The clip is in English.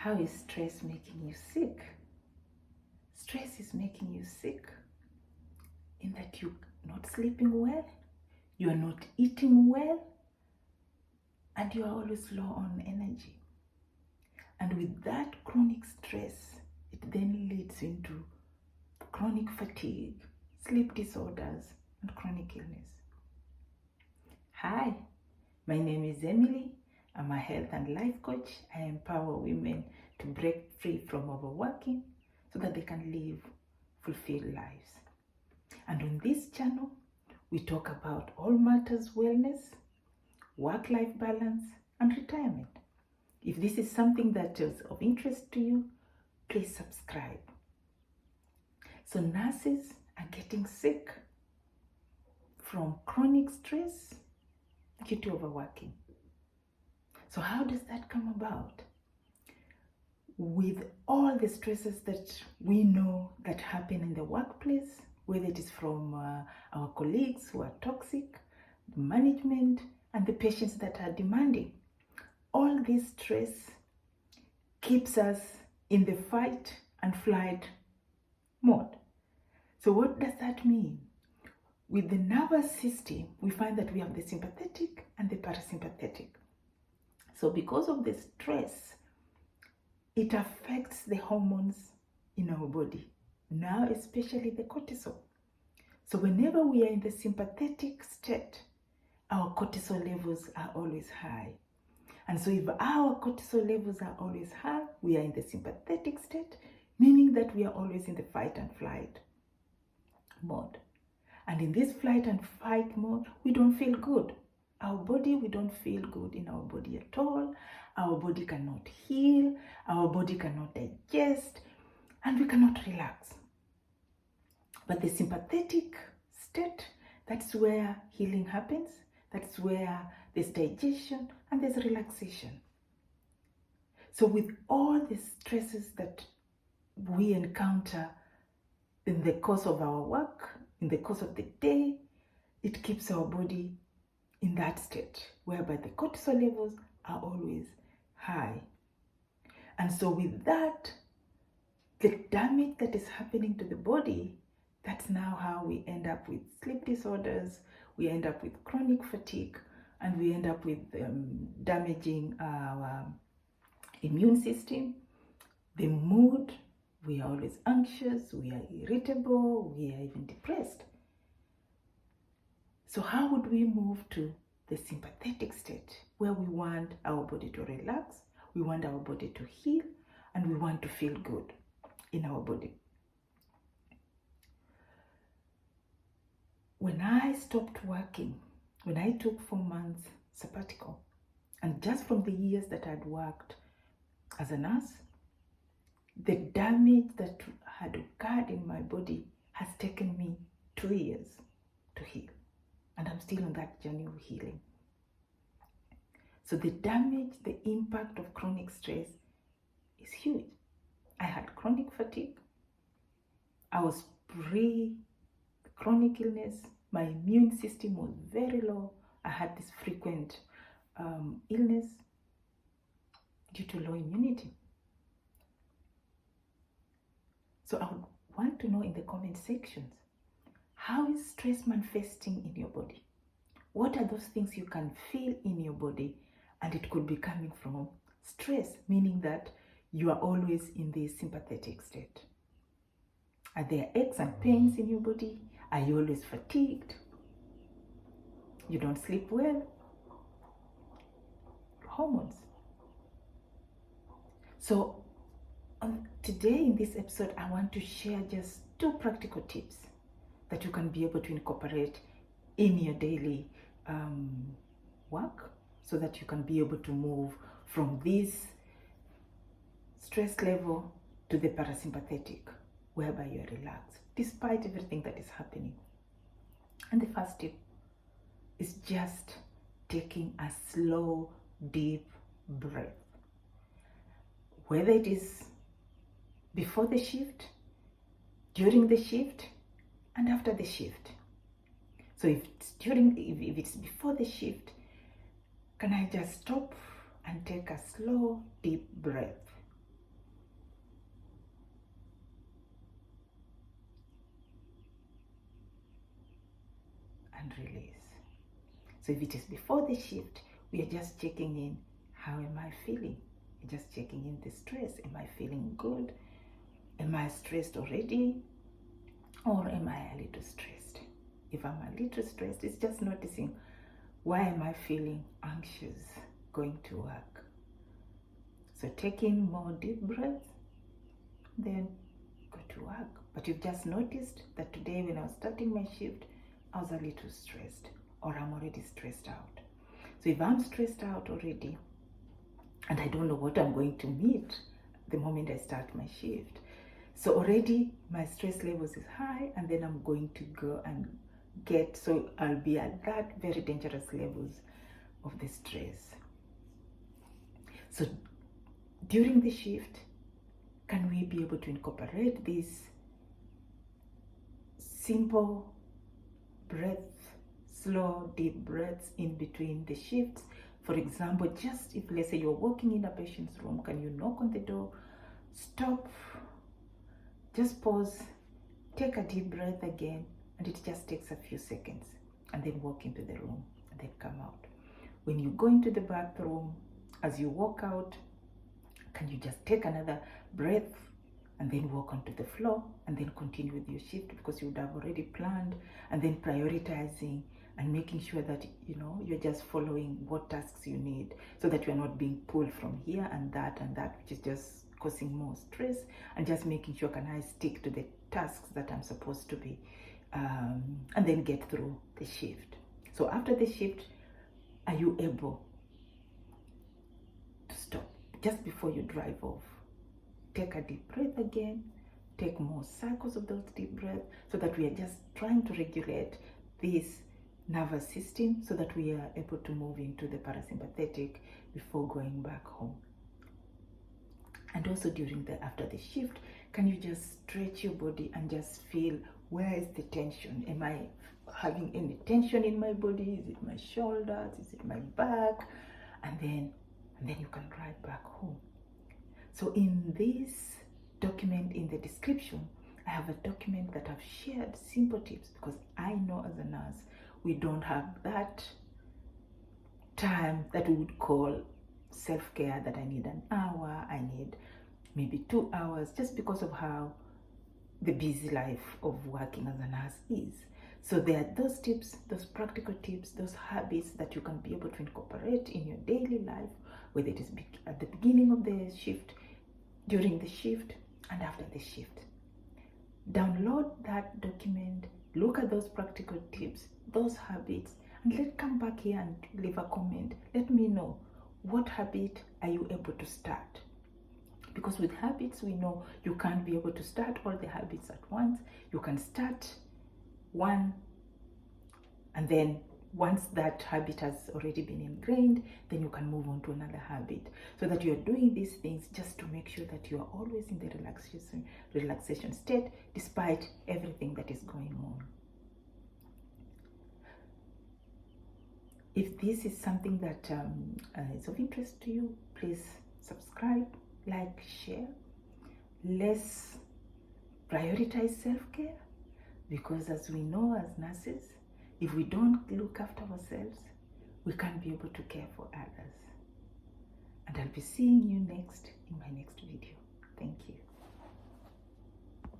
How is stress making you sick? Stress is making you sick in that you're not sleeping well, you are not eating well, and you are always low on energy. And with that chronic stress, it then leads into chronic fatigue, sleep disorders, and chronic illness. Hi, my name is Emily. I'm a health and life coach. I empower women to break free from overworking so that they can live fulfilled lives. And on this channel, we talk about all matters wellness, work-life balance, and retirement. If this is something that is of interest to you, please subscribe. So nurses are getting sick from chronic stress due to overworking. So how does that come about? With all the stresses that we know that happen in the workplace, whether it is from our colleagues who are toxic, the management, and the patients that are demanding. All this stress keeps us in the fight and flight mode. So what does that mean? With the nervous system, we find that we have the sympathetic and the parasympathetic. So because of the stress, it affects the hormones in our body, now especially the cortisol. So whenever we are in the sympathetic state, our cortisol levels are always high. And so if our cortisol levels are always high, we are in the sympathetic state, meaning that we are always in the fight and flight mode. And in this flight and fight mode, we don't feel good. Our body, we don't feel good in our body at all. Our body cannot heal, our body cannot digest, and we cannot relax. But the sympathetic state, that's where healing happens, that's where there's digestion and there's relaxation. So with all the stresses that we encounter in the course of our work, in the course of the day, it keeps our body in that state whereby the cortisol levels are always high. And so with that, the damage that is happening to the body, that's now how we end up with sleep disorders, we end up with chronic fatigue, and we end up with damaging our immune system, the mood. We are always anxious, we are irritable, we are even depressed. So how would we move to the sympathetic state where we want our body to relax, we want our body to heal, and we want to feel good in our body? When I stopped working, when I took 4 months sabbatical, and just from the years that I'd worked as a nurse, the damage that had occurred in my body has taken me 2 years to heal. And I'm still on that journey of healing. So the damage, the impact of chronic stress is huge. I had chronic fatigue. I was pre-chronic illness. My immune system was very low. I had this frequent illness due to low immunity. So I would want to know in the comment sections, how is stress manifesting in your body? What are those things you can feel in your body? And it could be coming from stress, meaning that you are always in the sympathetic state. Are there aches and pains in your body? Are you always fatigued? You don't sleep well? Hormones. So today in this episode, I want to share just 2 practical tips that you can be able to incorporate in your daily work so that you can be able to move from this stress level to the parasympathetic, whereby you are relaxed despite everything that is happening. And the first tip is just taking a slow, deep breath. Whether it is before the shift, during the shift, and after the shift. So if it's before the shift, can I just stop and take a slow, deep breath? and release. So if it is before the shift, we are just checking in, how am I feeling? Just checking in the stress. Am I feeling good? Am I stressed already? Or am I a little stressed? If I'm a little stressed, it's just noticing, why am I feeling anxious going to work? So taking more deep breaths, then go to work. But you've just noticed that today when I was starting my shift, I was a little stressed, or I'm already stressed out. So if I'm stressed out already, and I don't know what I'm going to meet the moment I start my shift, so already my stress levels is high, and then I'm going to go and so I'll be at that very dangerous levels of the stress. So during the shift, can we be able to incorporate these simple breaths, slow, deep breaths in between the shifts? For example, just if, let's say, you're walking in a patient's room, can you knock on the door, stop, just pause, take a deep breath again, and it just takes a few seconds, and then walk into the room, and then come out. When you go into the bathroom, as you walk out, can you just take another breath and then walk onto the floor and then continue with your shift, because you would have already planned, and then prioritizing and making sure that you're just following what tasks you need, so that you're not being pulled from here and that, which is just causing more stress, and just making sure, can I stick to the tasks that I'm supposed to be, and then get through the shift. So after the shift, are you able to stop just before you drive off? Take a deep breath again, take more cycles of those deep breaths, so that we are just trying to regulate this nervous system, so that we are able to move into the parasympathetic before going back home. And also after the shift, can you just stretch your body and just feel, where is the tension? Am I having any tension in my body? Is it my shoulders? Is it my back? And then you can drive back home. So in this document, in the description, I have a document that I've shared simple tips, because I know as a nurse, we don't have that time that we would call self-care, that I need an hour, I need maybe 2 hours, just because of how the busy life of working as a nurse is. So there are those tips, those practical tips, those habits that you can be able to incorporate in your daily life, whether it is at the beginning of the shift, during the shift, and after the shift. Download that document, look at those practical tips, those habits, and come back here and leave a comment. Let me know, what habit are you able to start? Because with habits, we know you can't be able to start all the habits at once. You can start one, and then once that habit has already been ingrained, then you can move on to another habit, so that you're doing these things just to make sure that you are always in the relaxation state, despite everything that is going on. If this is something that is of interest to you, please subscribe, like, share. Let's prioritize self-care, because as we know as nurses, if we don't look after ourselves, we can't be able to care for others. And I'll be seeing you next in my next